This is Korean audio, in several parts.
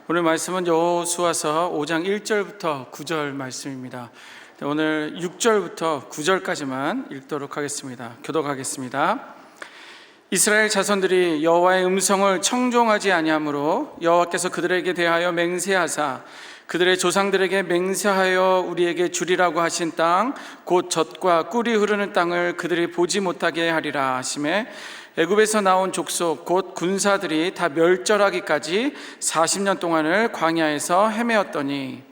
오늘 말씀은 여호수아서 5장 1절부터 9절 말씀입니다. 오늘 6절부터 9절까지만 읽도록 하겠습니다. 교독하겠습니다. 이스라엘 자손들이 여호와의 음성을 청종하지 아니하므로 여호와께서 그들에게 대하여 맹세하사 그들의 조상들에게 맹세하여 우리에게 주리라고 하신 땅 곧 젖과 꿀이 흐르는 땅을 그들이 보지 못하게 하리라 하시매 애굽에서 나온 족속 곧 군사들이 다 멸절하기까지 40년 동안을 광야에서 헤매었더니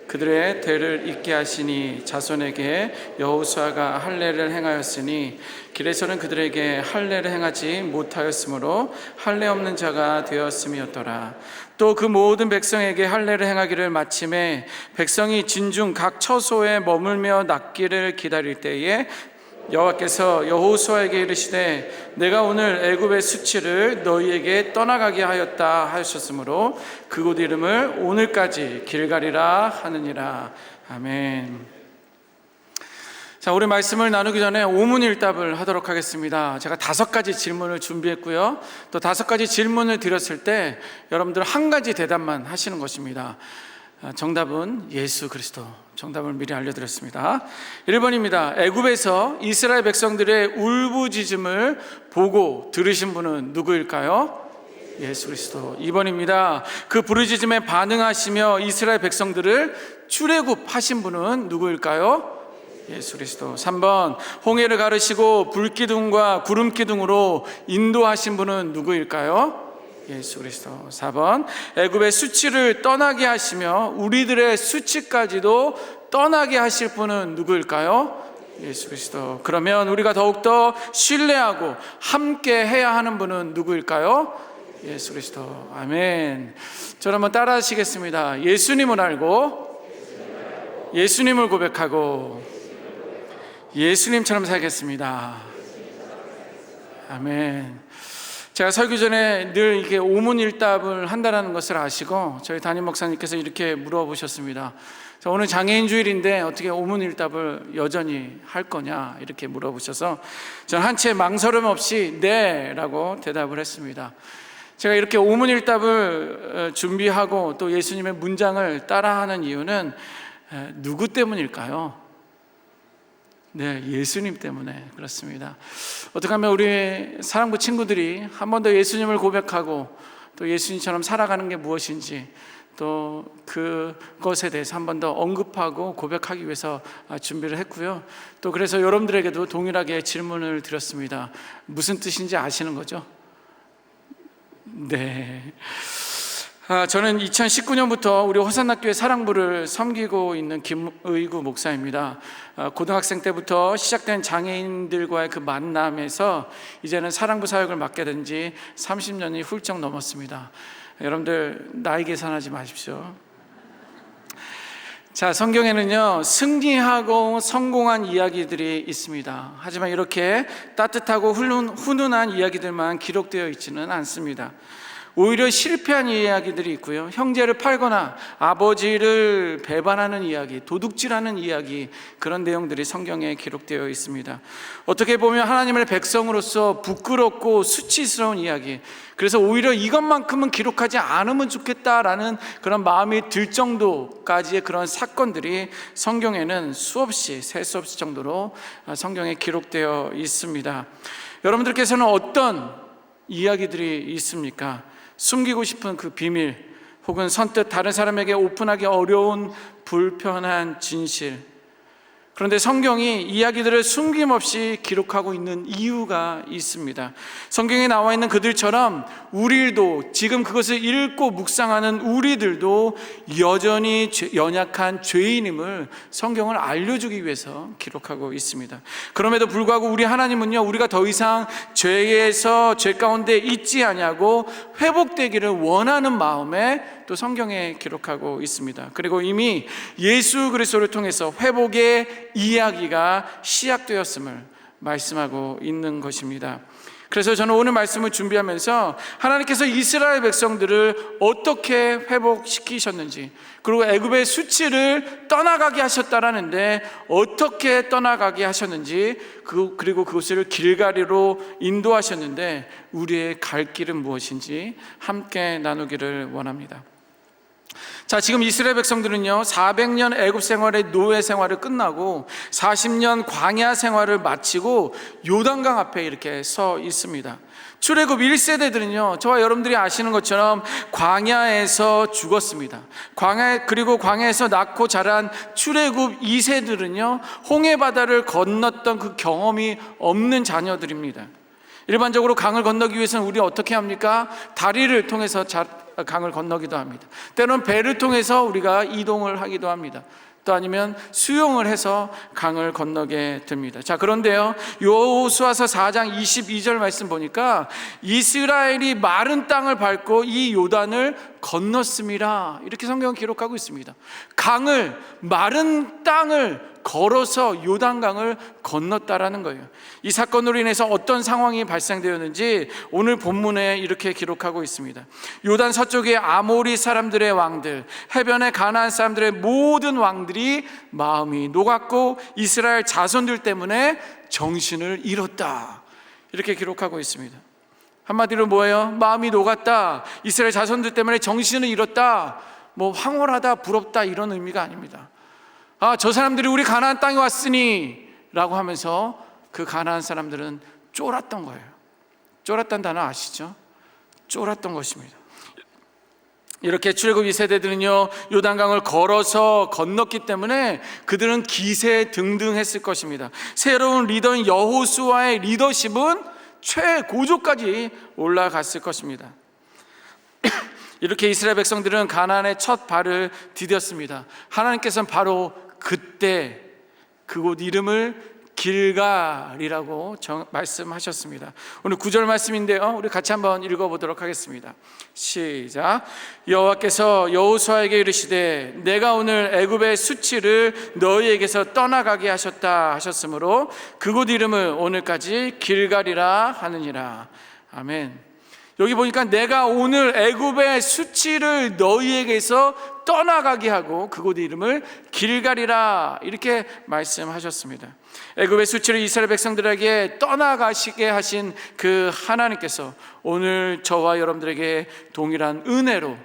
그들의 대를 잇게 하시니 자손에게 여호수아가 할례를 행하였으니 길에서는 그들에게 할례를 행하지 못하였으므로 할례 없는 자가 되었음이었더라. 또 그 모든 백성에게 할례를 행하기를 마침에 백성이 진중 각 처소에 머물며 낫기를 기다릴 때에 여호와께서 여호수아에게 이르시되 내가 오늘 애굽의 수치를 너희에게 떠나가게 하였다 하셨으므로 그곳 이름을 오늘까지 길갈이라 하느니라. 아멘. 자, 우리 말씀을 나누기 전에 오문일답을 하도록 하겠습니다. 제가 5가지 질문을 준비했고요, 또 5가지 질문을 드렸을 때 여러분들 한 가지 대답만 하시는 것입니다. 정답은 예수 그리스도. 정답을 미리 알려드렸습니다. 1번입니다. 애굽에서 이스라엘 백성들의 울부짖음을 보고 들으신 분은 누구일까요? 예수 그리스도. 2번입니다. 그 부르짖음에 반응하시며 이스라엘 백성들을 출애굽하신 분은 누구일까요? 예수 그리스도. 3번, 홍해를 가르시고 불기둥과 구름기둥으로 인도하신 분은 누구일까요? 예수 그리스도. 4번, 애굽의 수치를 떠나게 하시며 우리들의 수치까지도 떠나게 하실 분은 누구일까요? 예수 그리스도. 그러면 우리가 더욱더 신뢰하고 함께 해야 하는 분은 누구일까요? 예수 그리스도. 아멘. 저를 한번 따라 하시겠습니다. 예수님을 알고 예수님을 고백하고 예수님처럼 살겠습니다. 아멘. 제가 설교 전에 늘 이게 오문일답을 한다는 것을 아시고 저희 담임 목사님께서 이렇게 물어보셨습니다. 오늘 장애인 주일인데 어떻게 오문일답을 여전히 할 거냐 이렇게 물어보셔서 저는 한 채 망설임 없이 네 라고 대답을 했습니다. 제가 이렇게 오문일답을 준비하고 또 예수님의 문장을 따라하는 이유는 누구 때문일까요? 네, 예수님 때문에 그렇습니다. 어떻게 하면 우리 사랑부 친구들이 한 번 더 예수님을 고백하고 또 예수님처럼 살아가는 게 무엇인지 또 그것에 대해서 한 번 더 언급하고 고백하기 위해서 준비를 했고요. 또 그래서 여러분들에게도 동일하게 질문을 드렸습니다. 무슨 뜻인지 아시는 거죠? 네. 저는 2019년부터 우리 호산학교의 사랑부를 섬기고 있는 김의구 목사입니다. 고등학생 때부터 시작된 장애인들과의 그 만남에서 이제는 사랑부 사역을 맡게 된 지 30년이 훌쩍 넘었습니다. 여러분들 나이 계산하지 마십시오. 자, 성경에는요 승리하고 성공한 이야기들이 있습니다. 하지만 이렇게 따뜻하고 훈훈한 이야기들만 기록되어 있지는 않습니다. 오히려 실패한 이야기들이 있고요, 형제를 팔거나 아버지를 배반하는 이야기, 도둑질하는 이야기, 그런 내용들이 성경에 기록되어 있습니다. 어떻게 보면 하나님의 백성으로서 부끄럽고 수치스러운 이야기, 그래서 오히려 이것만큼은 기록하지 않으면 좋겠다라는 그런 마음이 들 정도까지의 그런 사건들이 성경에는 수없이 셀 수 없을 정도로 성경에 기록되어 있습니다. 여러분들께서는 어떤 이야기들이 있습니까? 숨기고 싶은 그 비밀, 혹은 선뜻 다른 사람에게 오픈하기 어려운 불편한 진실. 그런데 성경이 이야기들을 숨김없이 기록하고 있는 이유가 있습니다. 성경에 나와 있는 그들처럼 우리도 지금 그것을 읽고 묵상하는 우리들도 여전히 연약한 죄인임을 성경을 알려주기 위해서 기록하고 있습니다. 그럼에도 불구하고 우리 하나님은요, 우리가 더 이상 죄에서 죄 가운데 있지 아니하고 회복되기를 원하는 마음에 또 성경에 기록하고 있습니다. 그리고 이미 예수 그리스도를 통해서 회복의 이야기가 시작되었음을 말씀하고 있는 것입니다. 그래서 저는 오늘 말씀을 준비하면서 하나님께서 이스라엘 백성들을 어떻게 회복시키셨는지, 그리고 애굽의 수치를 떠나가게 하셨다라는데 어떻게 떠나가게 하셨는지, 그리고 그곳을 길갈이로 인도하셨는데 우리의 갈 길은 무엇인지 함께 나누기를 원합니다. 자, 지금 이스라엘 백성들은요 400년 애굽 생활의 노예 생활을 끝나고 40년 광야 생활을 마치고 요단강 앞에 이렇게 서 있습니다. 출애굽 1세대들은요 저와 여러분들이 아시는 것처럼 광야에서 죽었습니다. 그리고 광야에서 낳고 자란 출애굽 2세들은요 홍해 바다를 건넜던 그 경험이 없는 자녀들입니다. 일반적으로 강을 건너기 위해서는 우리 어떻게 합니까? 다리를 통해서 강을 건너기도 합니다. 때로는 배를 통해서 우리가 이동을 하기도 합니다. 또 아니면 수영을 해서 강을 건너게 됩니다. 자, 그런데요 여호수아서 4장 22절 말씀 보니까 이스라엘이 마른 땅을 밟고 이 요단을 건넜습니다, 이렇게 성경은 기록하고 있습니다. 마른 땅을 걸어서 요단강을 건넜다라는 거예요. 이 사건으로 인해서 어떤 상황이 발생되었는지 오늘 본문에 이렇게 기록하고 있습니다. 요단 서쪽의 아모리 사람들의 왕들, 해변의 가나안 사람들의 모든 왕들이 마음이 녹았고 이스라엘 자손들 때문에 정신을 잃었다, 이렇게 기록하고 있습니다. 한마디로 뭐예요? 마음이 녹았다, 이스라엘 자손들 때문에 정신을 잃었다, 뭐 황홀하다, 부럽다, 이런 의미가 아닙니다. 저 사람들이 우리 가나안 땅에 왔으니 라고 하면서 그 가나안 사람들은 쫄았던 거예요. 쫄았다는 단어 아시죠? 쫄았던 것입니다. 이렇게 출애굽 2세대들은요 요단강을 걸어서 건넜기 때문에 그들은 기세등등했을 것입니다. 새로운 리더인 여호수아의 리더십은 최고조까지 올라갔을 것입니다. 이렇게 이스라엘 백성들은 가나안의 첫 발을 디뎠습니다. 하나님께서는 바로 그때 그곳 이름을 길갈이라고 말씀하셨습니다. 오늘 9절 말씀인데요 우리 같이 한번 읽어보도록 하겠습니다. 시작. 여호와께서 여호수아에게 이르시되 내가 오늘 애굽의 수치를 너희에게서 떠나가게 하셨다 하셨으므로 그곳 이름을 오늘까지 길갈이라 하느니라. 아멘. 여기 보니까 내가 오늘 애굽의 수치를 너희에게서 떠나가게 하고 그곳 이름을 길갈이라, 이렇게 말씀하셨습니다. 애굽의 수치를 이스라엘 백성들에게 떠나가시게 하신 그 하나님께서 오늘 저와 여러분들에게 동일한 은혜로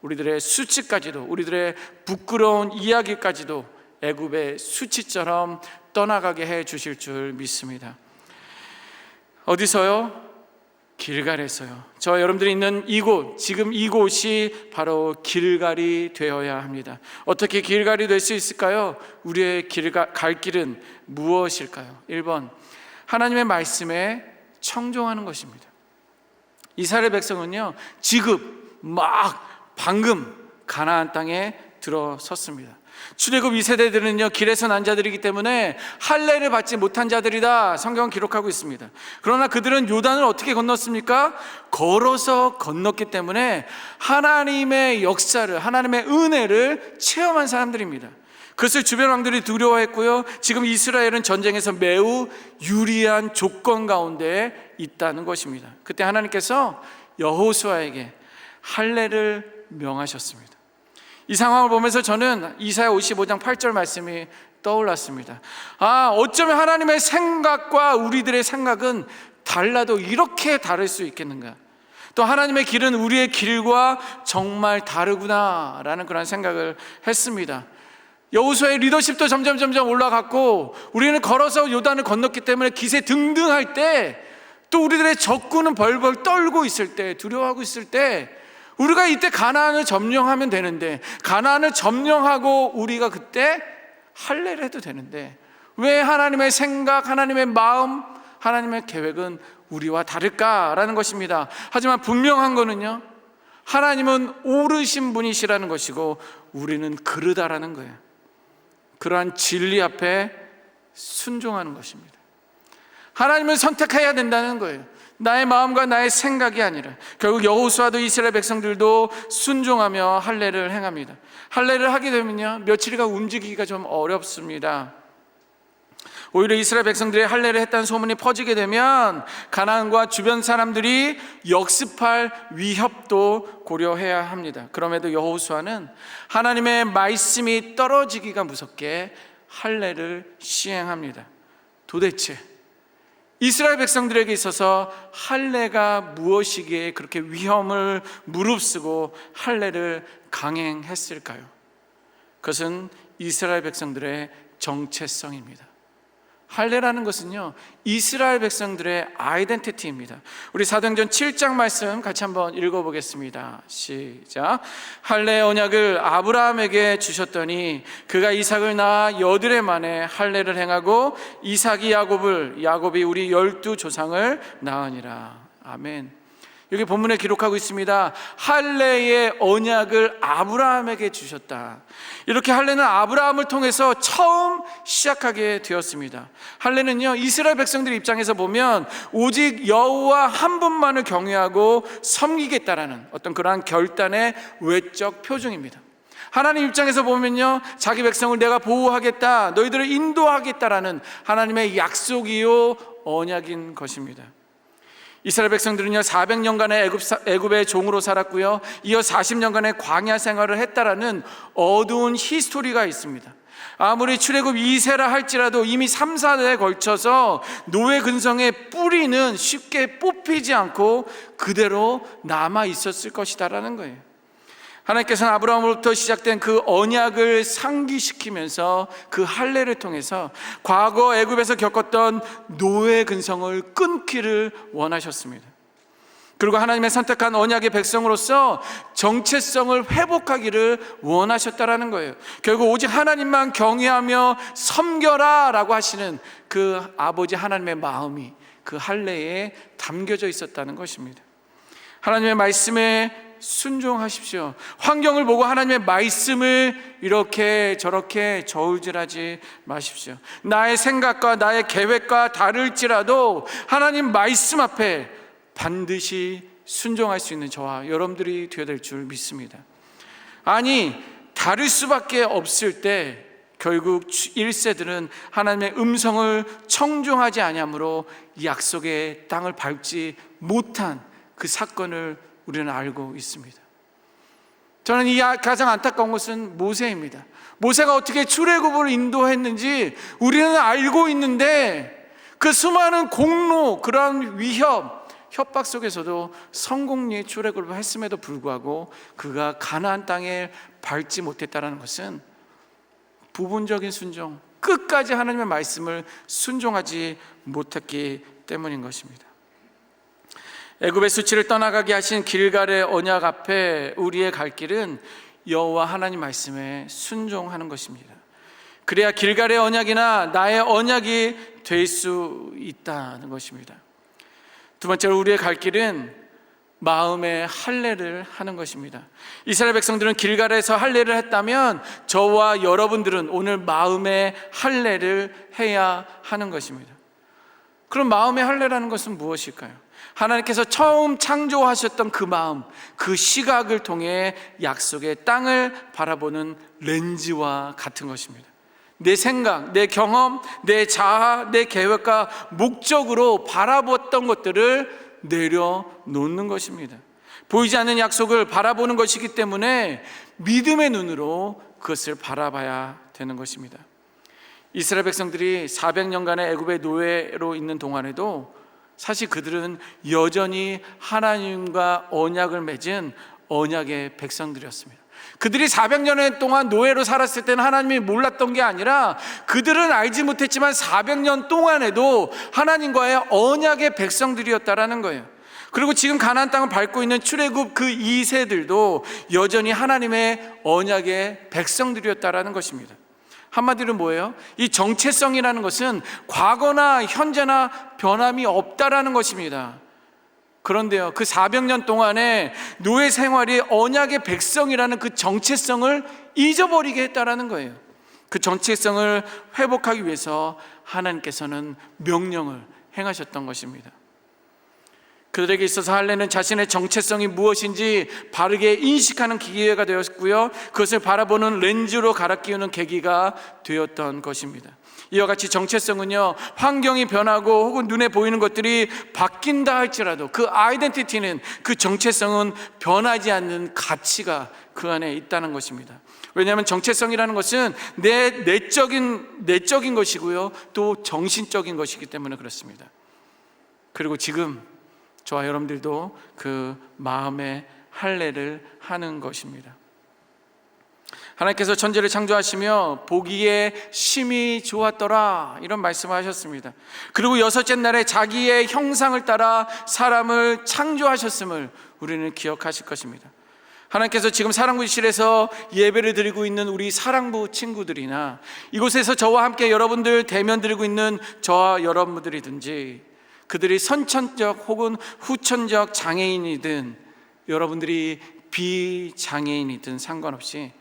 우리들의 수치까지도, 우리들의 부끄러운 이야기까지도 애굽의 수치처럼 떠나가게 해 주실 줄 믿습니다. 어디서요? 길갈에서요. 저와 여러분들이 있는 이곳, 지금 이곳이 바로 길갈이 되어야 합니다. 어떻게 길갈이 될 수 있을까요? 우리의 갈 길은 무엇일까요? 1번, 하나님의 말씀에 청종하는 것입니다. 이스라엘 백성은요 방금 가나안 땅에 들어섰습니다. 출애굽 2세대들은요 길에서 난 자들이기 때문에 할례를 받지 못한 자들이다, 성경은 기록하고 있습니다. 그러나 그들은 요단을 어떻게 건넜습니까? 걸어서 건넜기 때문에 하나님의 역사를, 하나님의 은혜를 체험한 사람들입니다. 그것을 주변 왕들이 두려워했고요 지금 이스라엘은 전쟁에서 매우 유리한 조건 가운데 있다는 것입니다. 그때 하나님께서 여호수아에게 할례를 명하셨습니다. 이 상황을 보면서 저는 이사야 55장 8절 말씀이 떠올랐습니다. 어쩌면 하나님의 생각과 우리들의 생각은 달라도 이렇게 다를 수 있겠는가? 또 하나님의 길은 우리의 길과 정말 다르구나라는 그런 생각을 했습니다. 여호수아의 리더십도 점점 올라갔고 우리는 걸어서 요단을 건넜기 때문에 기세 등등할 때, 또 우리들의 적군은 벌벌 떨고 있을 때, 두려워하고 있을 때 우리가 이때 가나안을 점령하면 되는데, 가나안을 점령하고 우리가 그때 할례를 해도 되는데 왜 하나님의 생각, 하나님의 마음, 하나님의 계획은 우리와 다를까라는 것입니다. 하지만 분명한 거는요 하나님은 오르신 분이시라는 것이고 우리는 그르다라는 거예요. 그러한 진리 앞에 순종하는 것입니다. 하나님을 선택해야 된다는 거예요. 나의 마음과 나의 생각이 아니라. 결국 여호수아도 이스라엘 백성들도 순종하며 할례를 행합니다. 할례를 하게 되면요 며칠간 움직이기가 좀 어렵습니다. 오히려 이스라엘 백성들이 할례를 했다는 소문이 퍼지게 되면 가나안과 주변 사람들이 역습할 위협도 고려해야 합니다. 그럼에도 여호수아는 하나님의 말씀이 떨어지기가 무섭게 할례를 시행합니다. 도대체 이스라엘 백성들에게 있어서 할례가 무엇이기에 그렇게 위험을 무릅쓰고 할례를 강행했을까요? 그것은 이스라엘 백성들의 정체성입니다. 할례라는 것은요, 이스라엘 백성들의 아이덴티티입니다. 우리 사도행전 7장 말씀 같이 한번 읽어보겠습니다. 시작. 할례의 언약을 아브라함에게 주셨더니 그가 이삭을 낳아 여드레 만에 할례를 행하고 이삭이 야곱이 우리 12조상을 낳으니라. 아멘. 여기 본문에 기록하고 있습니다. 할례의 언약을 아브라함에게 주셨다. 이렇게 할례는 아브라함을 통해서 처음 시작하게 되었습니다. 할례는요, 이스라엘 백성들 입장에서 보면 오직 여호와 한 분만을 경외하고 섬기겠다라는 어떤 그러한 결단의 외적 표징입니다. 하나님 입장에서 보면요, 자기 백성을 내가 보호하겠다, 너희들을 인도하겠다라는 하나님의 약속이요 언약인 것입니다. 이스라엘 백성들은요 400년간의 애굽의 종으로 살았고요, 이어 40년간의 광야 생활을 했다라는 어두운 히스토리가 있습니다. 아무리 출애굽 2세라 할지라도 이미 3, 4대에 걸쳐서 노예 근성의 뿌리는 쉽게 뽑히지 않고 그대로 남아 있었을 것이다라는 거예요. 하나님께서는 아브라함으로부터 시작된 그 언약을 상기시키면서 그 할례를 통해서 과거 애굽에서 겪었던 노예 근성을 끊기를 원하셨습니다. 그리고 하나님의 선택한 언약의 백성으로서 정체성을 회복하기를 원하셨다라는 거예요. 결국 오직 하나님만 경외하며 섬겨라 라고 하시는 그 아버지 하나님의 마음이 그 할례에 담겨져 있었다는 것입니다. 하나님의 말씀에 순종하십시오. 환경을 보고 하나님의 말씀을 이렇게 저렇게 저울질하지 마십시오. 나의 생각과 나의 계획과 다를지라도 하나님 말씀 앞에 반드시 순종할 수 있는 저와 여러분들이 되어야 될 줄 믿습니다. 아니, 다를 수밖에 없을 때 결국 1세들은 하나님의 음성을 청종하지 아니하므로 약속의 땅을 밟지 못한 그 사건을 우리는 알고 있습니다. 저는 이 가장 안타까운 것은 모세입니다. 모세가 어떻게 출애굽을 인도했는지 우리는 알고 있는데 그 수많은 공로, 그러한 위협, 협박 속에서도 성공리에 출애굽을 했음에도 불구하고 그가 가나안 땅에 밟지 못했다는 것은 부분적인 순종, 끝까지 하나님의 말씀을 순종하지 못했기 때문인 것입니다. 애굽의 수치를 떠나가게 하신 길갈의 언약 앞에 우리의 갈 길은 여호와 하나님 말씀에 순종하는 것입니다. 그래야 길갈의 언약이나 나의 언약이 될 수 있다는 것입니다. 두 번째로 우리의 갈 길은 마음의 할례를 하는 것입니다. 이스라엘 백성들은 길갈에서 할례를 했다면 저와 여러분들은 오늘 마음의 할례를 해야 하는 것입니다. 그럼 마음의 할례라는 것은 무엇일까요? 하나님께서 처음 창조하셨던 그 마음, 그 시각을 통해 약속의 땅을 바라보는 렌즈와 같은 것입니다. 내 생각, 내 경험, 내 자아, 내 계획과 목적으로 바라봤던 것들을 내려놓는 것입니다. 보이지 않는 약속을 바라보는 것이기 때문에 믿음의 눈으로 그것을 바라봐야 되는 것입니다. 이스라엘 백성들이 400년간의 애굽의 노예로 있는 동안에도 사실 그들은 여전히 하나님과 언약을 맺은 언약의 백성들이었습니다. 그들이 400년 동안 노예로 살았을 때는 하나님이 몰랐던 게 아니라 그들은 알지 못했지만 400년 동안에도 하나님과의 언약의 백성들이었다라는 거예요. 그리고 지금 가나안 땅을 밟고 있는 출애굽 그 2세들도 여전히 하나님의 언약의 백성들이었다라는 것입니다. 한마디로 뭐예요? 이 정체성이라는 것은 과거나 현재나 변함이 없다라는 것입니다. 그런데요, 그 400년 동안에 노예 생활이 언약의 백성이라는 그 정체성을 잊어버리게 했다라는 거예요. 그 정체성을 회복하기 위해서 하나님께서는 명령을 행하셨던 것입니다. 그들에게 있어서 할례는 자신의 정체성이 무엇인지 바르게 인식하는 기회가 되었고요, 그것을 바라보는 렌즈로 갈아 끼우는 계기가 되었던 것입니다. 이와 같이 정체성은요, 환경이 변하고 혹은 눈에 보이는 것들이 바뀐다 할지라도 그 아이덴티티는, 그 정체성은 변하지 않는 가치가 그 안에 있다는 것입니다. 왜냐하면 정체성이라는 것은 내적인 것이고요, 또 정신적인 것이기 때문에 그렇습니다. 그리고 지금 저와 여러분들도 그 마음의 할례를 하는 것입니다. 하나님께서 천지를 창조하시며 보기에 심히 좋았더라, 이런 말씀을 하셨습니다. 그리고 여섯째 날에 자기의 형상을 따라 사람을 창조하셨음을 우리는 기억하실 것입니다. 하나님께서 지금 사랑부실에서 예배를 드리고 있는 우리 사랑부 친구들이나 이곳에서 저와 함께 여러분들 대면 드리고 있는 저와 여러분들이든지, 그들이 선천적 혹은 후천적 장애인이든 여러분들이 비장애인이든 상관없이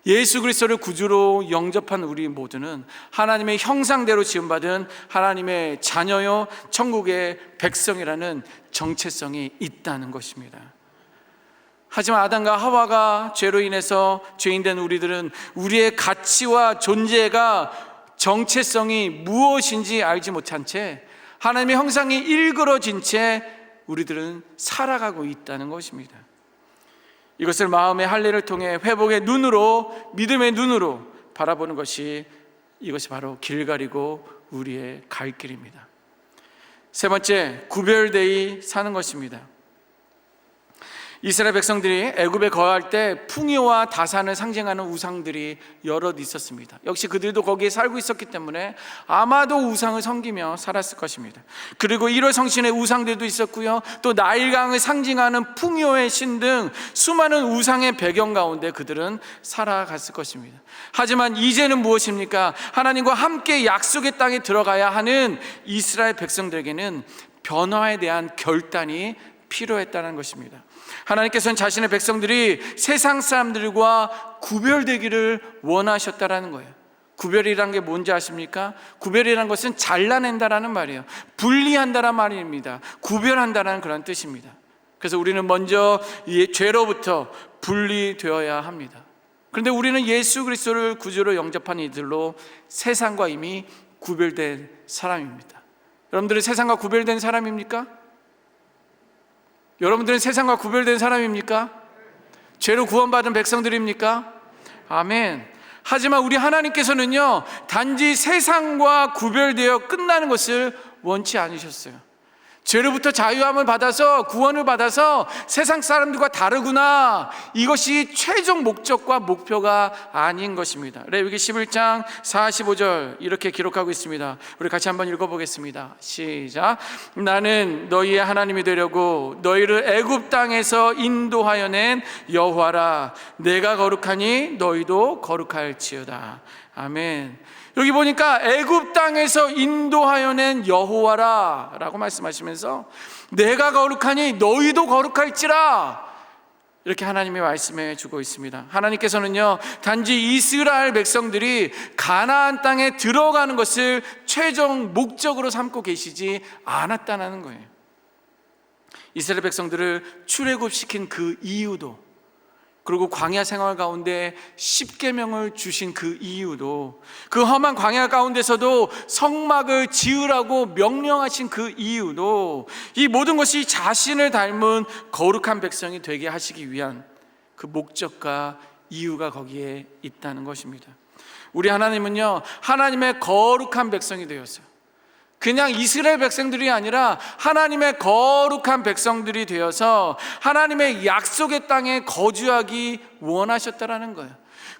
예수 그리스도를 구주로 영접한 우리 모두는 하나님의 형상대로 지음받은 하나님의 자녀요, 천국의 백성이라는 정체성이 있다는 것입니다. 하지만 아담과 하와가 죄로 인해서 죄인된 우리들은 우리의 가치와 존재가, 정체성이 무엇인지 알지 못한 채 하나님의 형상이 일그러진 채 우리들은 살아가고 있다는 것입니다. 이것을 마음의 할례를 통해 회복의 눈으로, 믿음의 눈으로 바라보는 것이, 이것이 바로 길 가리고 우리의 갈 길입니다. 세 번째, 구별되이 사는 것입니다. 이스라엘 백성들이 애굽에 거할 때 풍요와 다산을 상징하는 우상들이 여럿 있었습니다. 역시 그들도 거기에 살고 있었기 때문에 아마도 우상을 섬기며 살았을 것입니다. 그리고 1월 성신의 우상들도 있었고요, 또 나일강을 상징하는 풍요의 신 등 수많은 우상의 배경 가운데 그들은 살아갔을 것입니다. 하지만 이제는 무엇입니까? 하나님과 함께 약속의 땅에 들어가야 하는 이스라엘 백성들에게는 변화에 대한 결단이 필요했다는 것입니다. 하나님께서는 자신의 백성들이 세상 사람들과 구별되기를 원하셨다라는 거예요. 구별이란 게 뭔지 아십니까? 구별이란 것은 잘라낸다라는 말이에요. 분리한다라는 말입니다. 구별한다라는 그런 뜻입니다. 그래서 우리는 먼저 이 죄로부터 분리되어야 합니다. 그런데 우리는 예수 그리스도를 구주로 영접한 이들로 세상과 이미 구별된 사람입니다. 여러분들은 세상과 구별된 사람입니까? 여러분들은 세상과 구별된 사람입니까? 죄로 구원받은 백성들입니까? 아멘. 하지만 우리 하나님께서는요, 단지 세상과 구별되어 끝나는 것을 원치 않으셨어요. 죄로부터 자유함을 받아서, 구원을 받아서 세상 사람들과 다르구나, 이것이 최종 목적과 목표가 아닌 것입니다. 레위기 11장 45절 이렇게 기록하고 있습니다. 우리 같이 한번 읽어보겠습니다. 시작. 나는 너희의 하나님이 되려고 너희를 애굽 땅에서 인도하여 낸 여호와라. 내가 거룩하니 너희도 거룩할지어다. 아멘. 여기 보니까 애굽 땅에서 인도하여 낸 여호와라 라고 말씀하시면서 내가 거룩하니 너희도 거룩할지라, 이렇게 하나님이 말씀해 주고 있습니다. 하나님께서는요, 단지 이스라엘 백성들이 가나안 땅에 들어가는 것을 최종 목적으로 삼고 계시지 않았다는 거예요. 이스라엘 백성들을 출애굽시킨 그 이유도, 그리고 광야 생활 가운데 십계명을 주신 그 이유도, 그 험한 광야 가운데서도 성막을 지으라고 명령하신 그 이유도, 이 모든 것이 자신을 닮은 거룩한 백성이 되게 하시기 위한 그 목적과 이유가 거기에 있다는 것입니다. 우리 하나님은요, 하나님의 거룩한 백성이 되었어요. 그냥 이스라엘 백성들이 아니라 하나님의 거룩한 백성들이 되어서 하나님의 약속의 땅에 거주하기 원하셨다라는 거예요.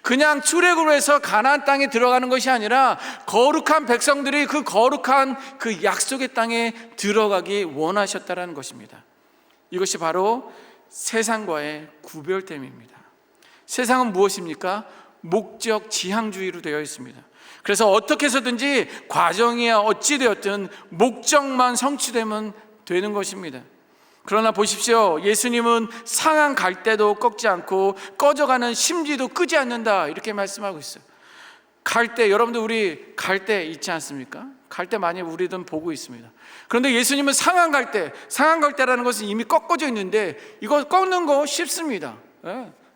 그냥 출애굽을 해서 가나안 땅에 들어가는 것이 아니라 거룩한 백성들이 그 거룩한 그 약속의 땅에 들어가기 원하셨다라는 것입니다. 이것이 바로 세상과의 구별됨입니다. 세상은 무엇입니까? 목적 지향주의로 되어 있습니다. 그래서 어떻게 해서든지 과정이야 어찌되었든 목적만 성취되면 되는 것입니다. 그러나 보십시오, 예수님은 상한 갈대도 꺾지 않고 꺼져가는 심지도 끄지 않는다, 이렇게 말씀하고 있어요. 갈대, 여러분들 우리 갈대 있지 않습니까? 갈대 많이 우리든 보고 있습니다. 그런데 예수님은 상한 갈대라는 것은 이미 꺾어져 있는데 이거 꺾는 거 쉽습니다.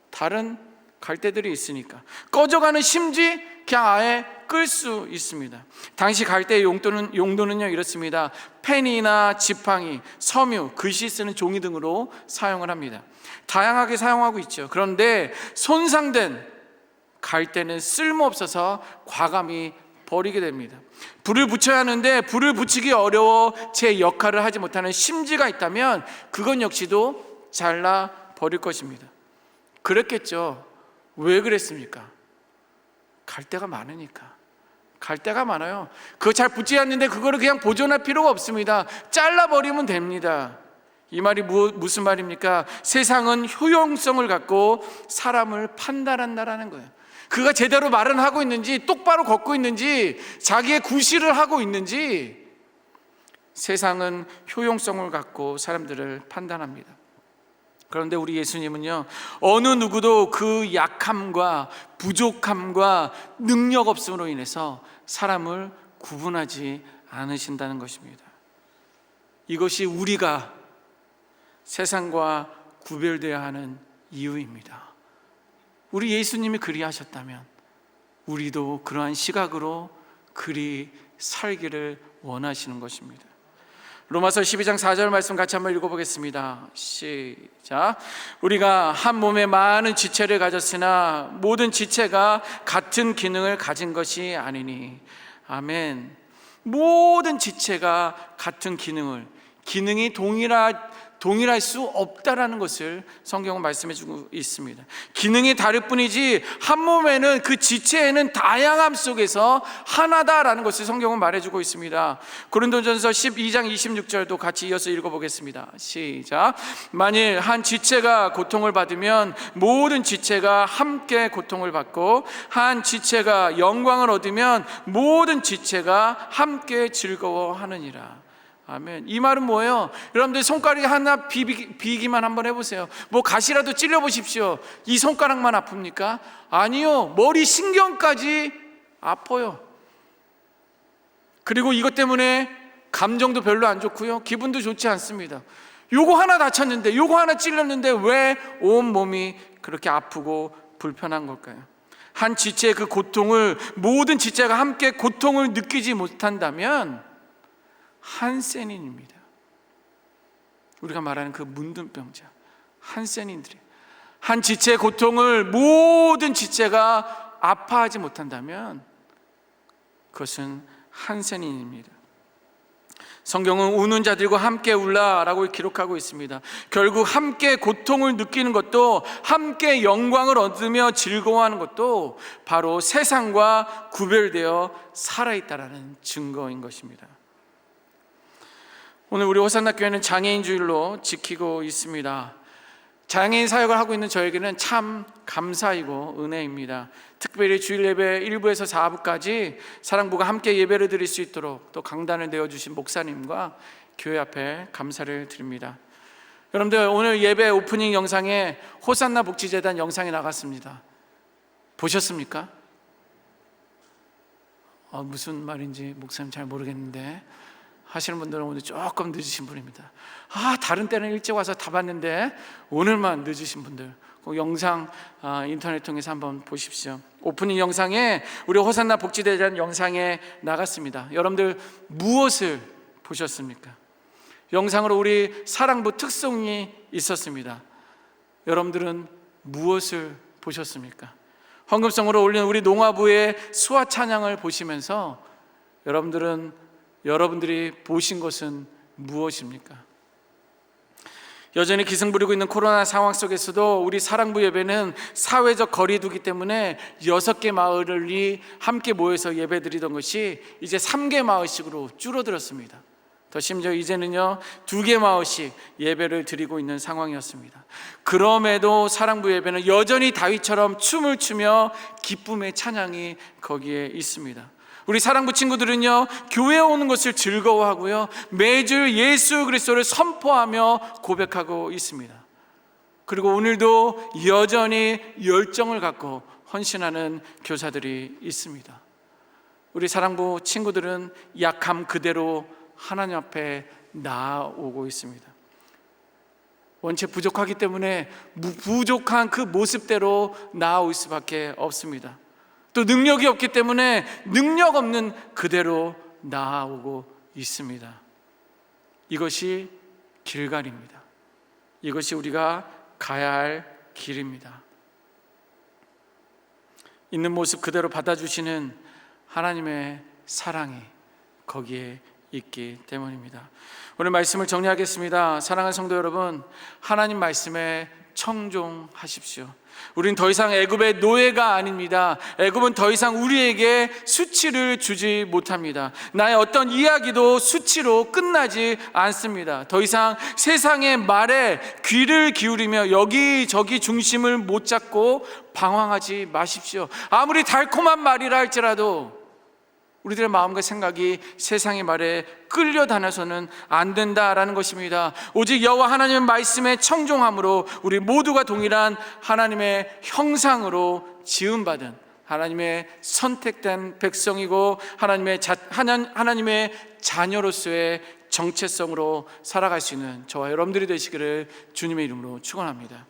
다른 갈대들이 있으니까. 꺼져가는 심지 그냥 아예 끌 수 있습니다. 당시 갈대의 용도는요 이렇습니다. 펜이나 지팡이, 섬유, 글씨 쓰는 종이 등으로 사용을 합니다. 다양하게 사용하고 있죠. 그런데 손상된 갈대는 쓸모없어서 과감히 버리게 됩니다. 불을 붙여야 하는데 불을 붙이기 어려워 제 역할을 하지 못하는 심지가 있다면 그건 역시도 잘라 버릴 것입니다. 그랬겠죠. 왜 그랬습니까? 갈대가 많으니까. 갈대가 많아요. 그거 잘 붙지 않는데 그거를 그냥 보존할 필요가 없습니다. 잘라버리면 됩니다. 이 말이 무슨 말입니까? 세상은 효용성을 갖고 사람을 판단한다라는 거예요. 그가 제대로 말은 하고 있는지, 똑바로 걷고 있는지, 자기의 구실을 하고 있는지, 세상은 효용성을 갖고 사람들을 판단합니다. 그런데 우리 예수님은요, 어느 누구도 그 약함과 부족함과 능력 없음으로 인해서 사람을 구분하지 않으신다는 것입니다. 이것이 우리가 세상과 구별되어야 하는 이유입니다. 우리 예수님이 그리하셨다면 우리도 그러한 시각으로 그리 살기를 원하시는 것입니다. 로마서 12장 4절 말씀 같이 한번 읽어보겠습니다. 시작. 우리가 한 몸에 많은 지체를 가졌으나 모든 지체가 같은 기능을 가진 것이 아니니. 아멘. 모든 지체가 같은 기능이 동일할 수 없다라는 것을 성경은 말씀해 주고 있습니다. 기능이 다를 뿐이지 한 몸에는, 그 지체에는 다양함 속에서 하나다라는 것을 성경은 말해주고 있습니다. 고린도전서 12장 26절도 같이 이어서 읽어보겠습니다. 시작. 만일 한 지체가 고통을 받으면 모든 지체가 함께 고통을 받고, 한 지체가 영광을 얻으면 모든 지체가 함께 즐거워하느니라. 아멘. 이 말은 뭐예요? 여러분들 손가락이 하나 비기만 한번 해보세요. 뭐 가시라도 찔러보십시오. 이 손가락만 아픕니까? 아니요, 머리 신경까지 아파요. 그리고 이것 때문에 감정도 별로 안 좋고요, 기분도 좋지 않습니다. 요거 하나 다쳤는데, 요거 하나 찔렀는데 왜 온몸이 그렇게 아프고 불편한 걸까요? 한 지체의 그 고통을 모든 지체가 함께 고통을 느끼지 못한다면 한센인입니다. 우리가 말하는 그 문둥병자, 한센인들이 한 지체의 고통을 모든 지체가 아파하지 못한다면 그것은 한센인입니다. 성경은 우는 자들과 함께 울라라고 기록하고 있습니다. 결국 함께 고통을 느끼는 것도, 함께 영광을 얻으며 즐거워하는 것도 바로 세상과 구별되어 살아있다라는 증거인 것입니다. 오늘 우리 호산나 교회는 장애인 주일로 지키고 있습니다. 장애인 사역을 하고 있는 저에게는 참 감사이고 은혜입니다. 특별히 주일 예배 1부에서 4부까지 사랑부가 함께 예배를 드릴 수 있도록 또 강단을 내어주신 목사님과 교회 앞에 감사를 드립니다. 여러분들, 오늘 예배 오프닝 영상에 호산나 복지재단 영상이 나갔습니다. 보셨습니까? 무슨 말인지 목사님 잘 모르겠는데 하시는 분들은 오늘 조금 늦으신 분입니다. 다른 때는 일찍 와서 다 봤는데 오늘만 늦으신 분들, 그 영상 인터넷 통해서 한번 보십시오. 오프닝 영상에, 우리 호산나 복지대전 영상에 나갔습니다. 여러분들 무엇을 보셨습니까? 영상으로 우리 사랑부 특송이 있었습니다. 여러분들은 무엇을 보셨습니까? 헌금성으로 올린 우리 농화부의 수화 찬양을 보시면서 여러분들이 보신 것은 무엇입니까? 여전히 기승 부리고 있는 코로나 상황 속에서도 우리 사랑부 예배는 사회적 거리두기 때문에 6개 마을이 함께 모여서 예배 드리던 것이 이제 3개 마을씩으로 줄어들었습니다. 더 심지어 이제는요 2개 마을씩 예배를 드리고 있는 상황이었습니다. 그럼에도 사랑부 예배는 여전히 다윗처럼 춤을 추며 기쁨의 찬양이 거기에 있습니다. 우리 사랑부 친구들은요 교회에 오는 것을 즐거워하고요, 매주 예수 그리스도를 선포하며 고백하고 있습니다. 그리고 오늘도 여전히 열정을 갖고 헌신하는 교사들이 있습니다. 우리 사랑부 친구들은 약함 그대로 하나님 앞에 나아오고 있습니다. 원체 부족하기 때문에 부족한 그 모습대로 나아올 수밖에 없습니다. 또 능력이 없기 때문에 능력 없는 그대로 나아오고 있습니다. 이것이 길갈입니다. 이것이 우리가 가야 할 길입니다. 있는 모습 그대로 받아주시는 하나님의 사랑이 거기에 있기 때문입니다. 오늘 말씀을 정리하겠습니다. 사랑하는 성도 여러분, 하나님 말씀에 청종하십시오. 우린 더 이상 애굽의 노예가 아닙니다. 애굽은 더 이상 우리에게 수치를 주지 못합니다. 나의 어떤 이야기도 수치로 끝나지 않습니다. 더 이상 세상의 말에 귀를 기울이며 여기저기 중심을 못 잡고 방황하지 마십시오. 아무리 달콤한 말이라 할지라도 우리들의 마음과 생각이 세상의 말에 끌려다녀서는 안 된다라는 것입니다. 오직 여호와 하나님의 말씀에 청종함으로 우리 모두가 동일한 하나님의 형상으로 지음받은 하나님의 선택된 백성이고 하나님의 자녀로서의 정체성으로 살아갈 수 있는 저와 여러분들이 되시기를 주님의 이름으로 축원합니다.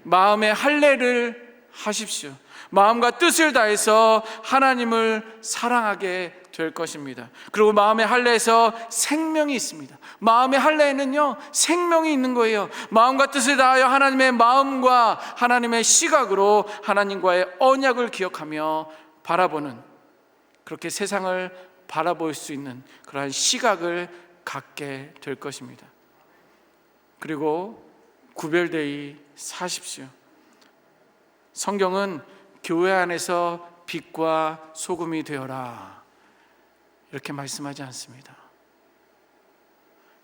마음의 할례를 하십시오. 마음과 뜻을 다해서 하나님을 사랑하게 될 것입니다. 그리고 마음의 할례에서 생명이 있습니다. 마음의 할례에는요, 생명이 있는 거예요. 마음과 뜻을 다하여 하나님의 마음과 하나님의 시각으로 하나님과의 언약을 기억하며 바라보는, 그렇게 세상을 바라볼 수 있는 그러한 시각을 갖게 될 것입니다. 그리고 구별되이 사십시오. 성경은 교회 안에서 빛과 소금이 되어라 이렇게 말씀하지 않습니다.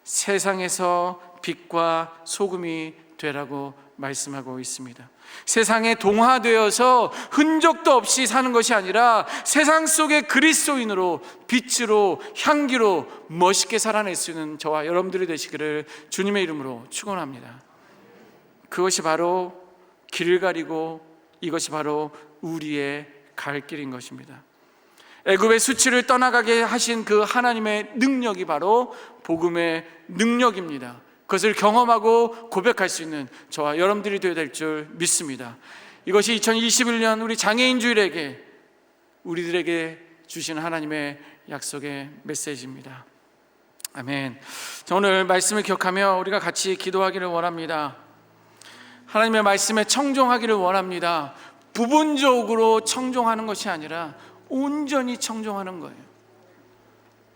세상에서 빛과 소금이 되라고 말씀하고 있습니다. 세상에 동화되어서 흔적도 없이 사는 것이 아니라 세상 속의 그리스도인으로 빛으로 향기로 멋있게 살아낼 수 있는 저와 여러분들이 되시기를 주님의 이름으로 축원합니다. 그것이 바로 길을 가리고 이것이 바로 우리의 갈 길인 것입니다. 애굽의 수치를 떠나가게 하신 그 하나님의 능력이 바로 복음의 능력입니다. 그것을 경험하고 고백할 수 있는 저와 여러분들이 되어야 될 줄 믿습니다. 이것이 2021년 우리 장애인 주일에게 우리들에게 주신 하나님의 약속의 메시지입니다. 아멘. 자, 오늘 말씀을 기억하며 우리가 같이 기도하기를 원합니다. 하나님의 말씀에 청종하기를 원합니다. 부분적으로 청종하는 것이 아니라 온전히 청종하는 거예요.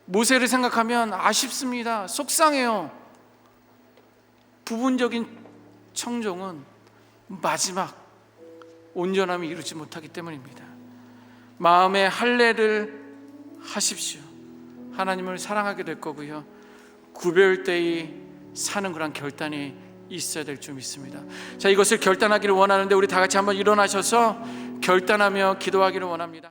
모세를 생각하면 아쉽습니다. 속상해요. 부분적인 청종은 마지막 온전함이 이루지 못하기 때문입니다. 마음의 할례를 하십시오. 하나님을 사랑하게 될 거고요, 구별되이 사는 그런 결단이 있어야 될 줄 믿습니다. 자, 이것을 결단하기를 원하는데 우리 다 같이 한번 일어나셔서 결단하며 기도하기를 원합니다.